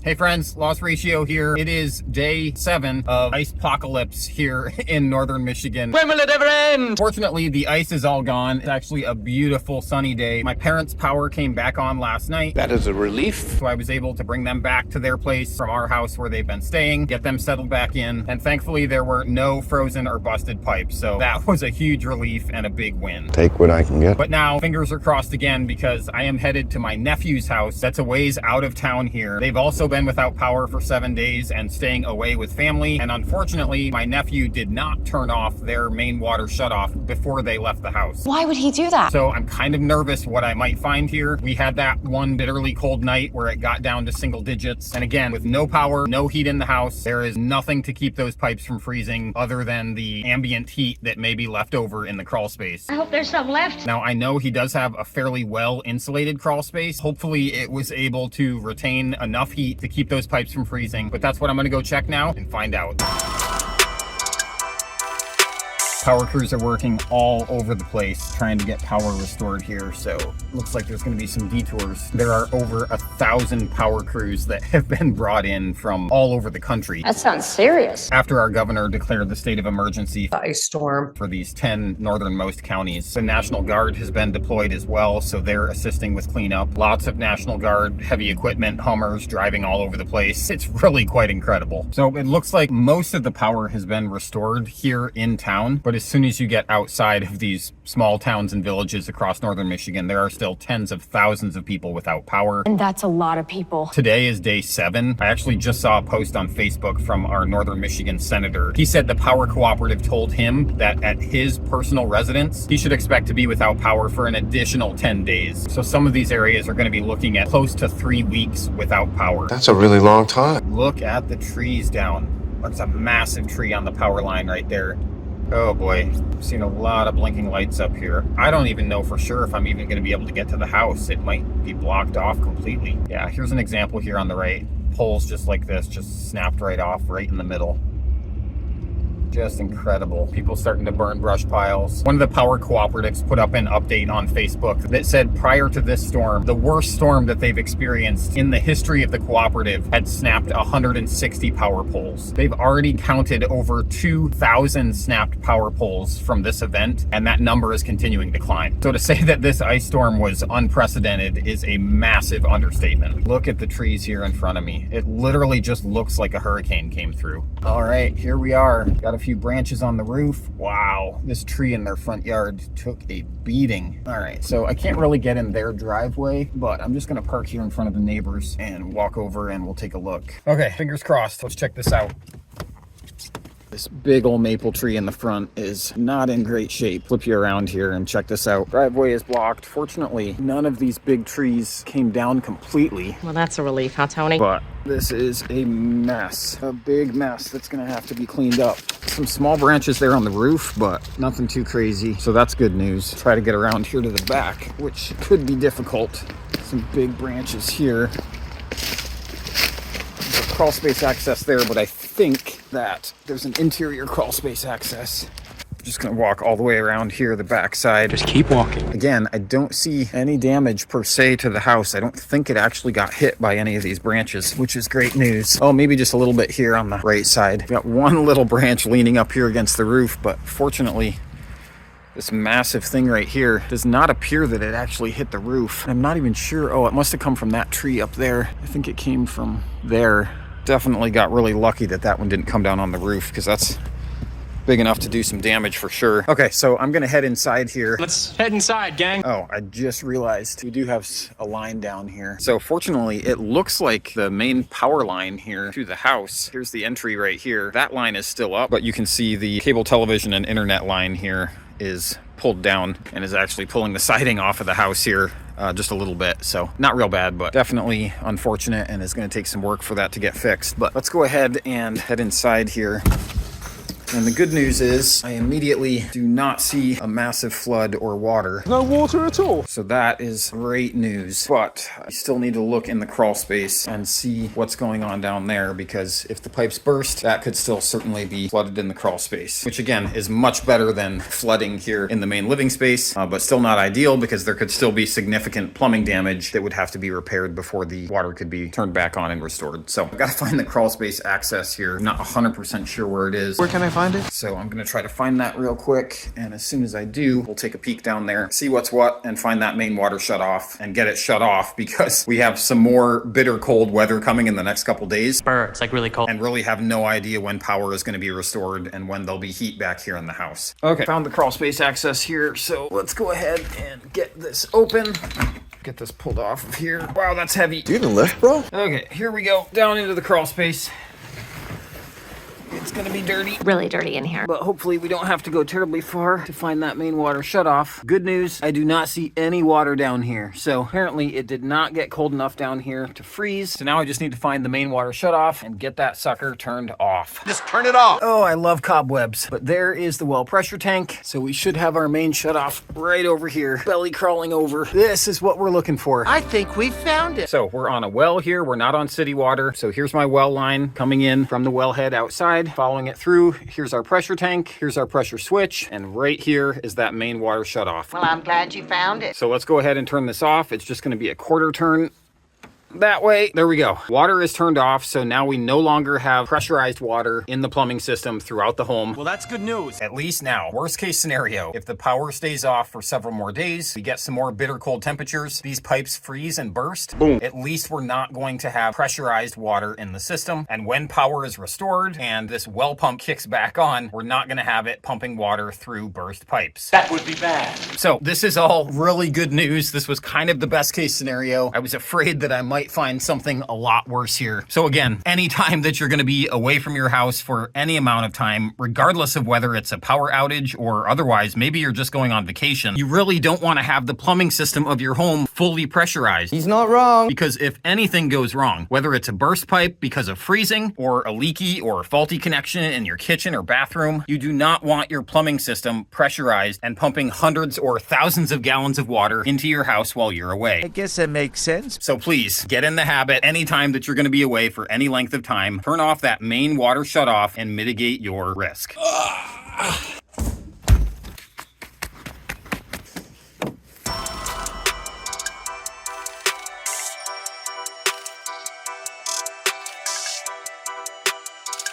Hey friends, Loss Ratio here. It is day 7 of ice apocalypse here in northern Michigan. When will it ever end? Fortunately, the ice is all gone. It's actually a beautiful sunny day. My parents' power came back on last night. That is a relief. So I was able to bring them back to their place from our house where they've been staying, get them settled back in, and thankfully there were no frozen or busted pipes. So that was a huge relief and a big win. Take what I can get. But now fingers are crossed again because I am headed to my nephew's house that's a ways out of town here. They've also been without power for 7 days and staying away with family. And unfortunately, my nephew did not turn off their main water shutoff before they left the house. Why would he do that? So I'm kind of nervous what I might find here. We had that one bitterly cold night where it got down to single digits. And again, with no power, no heat in the house, there is nothing to keep those pipes from freezing other than the ambient heat that may be left over in the crawl space. I hope there's some left. Now, I know he does have a fairly well insulated crawl space. Hopefully it was able to retain enough heat to keep those pipes from freezing, but that's what I'm gonna go check now and find out. Power crews are working all over the place trying to get power restored here, so looks like there's going to be some detours. There are over 1,000 power crews that have been brought in from all over the country. That sounds serious. After our governor declared the state of emergency ice storm for these 10 northernmost counties. The National Guard has been deployed as well, so they're assisting with cleanup. Lots of National Guard heavy equipment, Hummers driving all over the place. It's really quite incredible. So it looks like most of the power has been restored here in town, but as soon as you get outside of these small towns and villages across northern Michigan, there are still tens of thousands of people without power. And that's a lot of people. Today is day 7. I actually just saw a post on Facebook from our northern Michigan senator. He said the power cooperative told him that at his personal residence, he should expect to be without power for an additional 10 days. So some of these areas are going to be looking at close to 3 weeks without power. That's a really long time. Look at the trees down. There's a massive tree on the power line right there. Oh boy, I've seen a lot of blinking lights up here. I don't even know for sure if I'm even going to be able to get to the house. It might be blocked off completely. Yeah, here's an example here on the right. Poles just like this, just snapped right off right in the middle. Just incredible. People starting to burn brush piles. One of the power cooperatives put up an update on Facebook that said prior to this storm, the worst storm that they've experienced in the history of the cooperative had snapped 160 power poles. They've already counted over 2,000 snapped power poles from this event, and that number is continuing to climb. So to say that this ice storm was unprecedented is a massive understatement. Look at the trees here in front of me. It literally just looks like a hurricane came through. All right, here we are. Got a few branches on the roof. Wow, this tree in their front yard took a beating. All right, so I can't really get in their driveway, but I'm just gonna park here in front of the neighbors and walk over and we'll take a look. Okay, fingers crossed. Let's check this out. This big old maple tree in the front is not in great shape. Flip you around here and check this out. Driveway is blocked. Fortunately, none of these big trees came down completely. Well, that's a relief, huh, Tony? But this is a mess, a big mess that's gonna have to be cleaned up. Some small branches there on the roof, but nothing too crazy. So that's good news. Try to get around here to the back, which could be difficult. Some big branches here. There's a crawl space access there, but I think that there's an interior crawl space access. I'm just gonna walk all the way around here, the back side. Just keep walking. Again, I don't see any damage per se to the house. I don't think it actually got hit by any of these branches, which is great news. Oh, maybe just a little bit here on the right side. Got one little branch leaning up here against the roof, but fortunately, this massive thing right here does not appear that it actually hit the roof. I'm not even sure. Oh, it must have come from that tree up there. I think it came from there. Definitely got really lucky that that one didn't come down on the roof because that's big enough to do some damage for sure. Okay, so I'm gonna head inside here. Let's head inside, gang. Oh, I just realized we do have a line down here. So fortunately, it looks like the main power line here to the house. Here's the entry right here. That line is still up, but you can see the cable television and internet line here is pulled down and is actually pulling the siding off of the house here just a little bit. So not real bad, but definitely unfortunate, and is going to take some work for that to get fixed. But let's go ahead and head inside here. And the good news is I immediately do not see a massive flood or water. No water at all. So that is great news. But I still need to look in the crawl space and see what's going on down there, because if the pipes burst, that could still certainly be flooded in the crawl space, which again is much better than flooding here in the main living space, but still not ideal because there could still be significant plumbing damage that would have to be repaired before the water could be turned back on and restored. So I've got to find the crawl space access here. I'm not 100% sure where it is. Where can I find it? So I'm gonna try to find that real quick, and as soon as I do, we'll take a peek down there, see what's what, and find that main water shut off and get it shut off, because we have some more bitter cold weather coming in the next couple days. It's like really cold. And really have no idea when power is gonna be restored and when there'll be heat back here in the house. Okay, found the crawl space access here, so let's go ahead and get this open. Get this pulled off of here. Wow, that's heavy. Do you need a lift, bro? Okay, here we go, down into the crawl space. It's gonna be dirty. Really dirty in here. But hopefully we don't have to go terribly far to find that main water shut off. Good news, I do not see any water down here. So apparently it did not get cold enough down here to freeze. So now I just need to find the main water shut off and get that sucker turned off. Just turn it off. Oh, I love cobwebs. But there is the well pressure tank. So we should have our main shut off right over here. Belly crawling over. This is what we're looking for. I think we found it. So we're on a well here. We're not on city water. So here's my well line coming in from the wellhead outside. Following it through, here's our pressure tank, here's our pressure switch, and right here is that main water shut off. Well, I'm glad you found it. So let's go ahead and turn this off. It's just going to be a quarter turn that way. There we go. Water is turned off, so now we no longer have pressurized water in the plumbing system throughout the home. Well, that's good news. At least now. Worst case scenario, if the power stays off for several more days, we get some more bitter cold temperatures, these pipes freeze and burst, boom. At least we're not going to have pressurized water in the system. And when power is restored and this well pump kicks back on, we're not going to have it pumping water through burst pipes. That would be bad. So this is all really good news. This was kind of the best case scenario. I was afraid that I might find something a lot worse here. So again, anytime that you're going to be away from your house for any amount of time, regardless of whether it's a power outage or otherwise, maybe you're just going on vacation, you really don't want to have the plumbing system of your home fully pressurized. He's not wrong. Because if anything goes wrong, whether it's a burst pipe because of freezing or a leaky or faulty connection in your kitchen or bathroom, you do not want your plumbing system pressurized and pumping hundreds or thousands of gallons of water into your house while you're away. I guess that makes sense. So please, get in the habit anytime that you're going to be away for any length of time, turn off that main water shut off and mitigate your risk.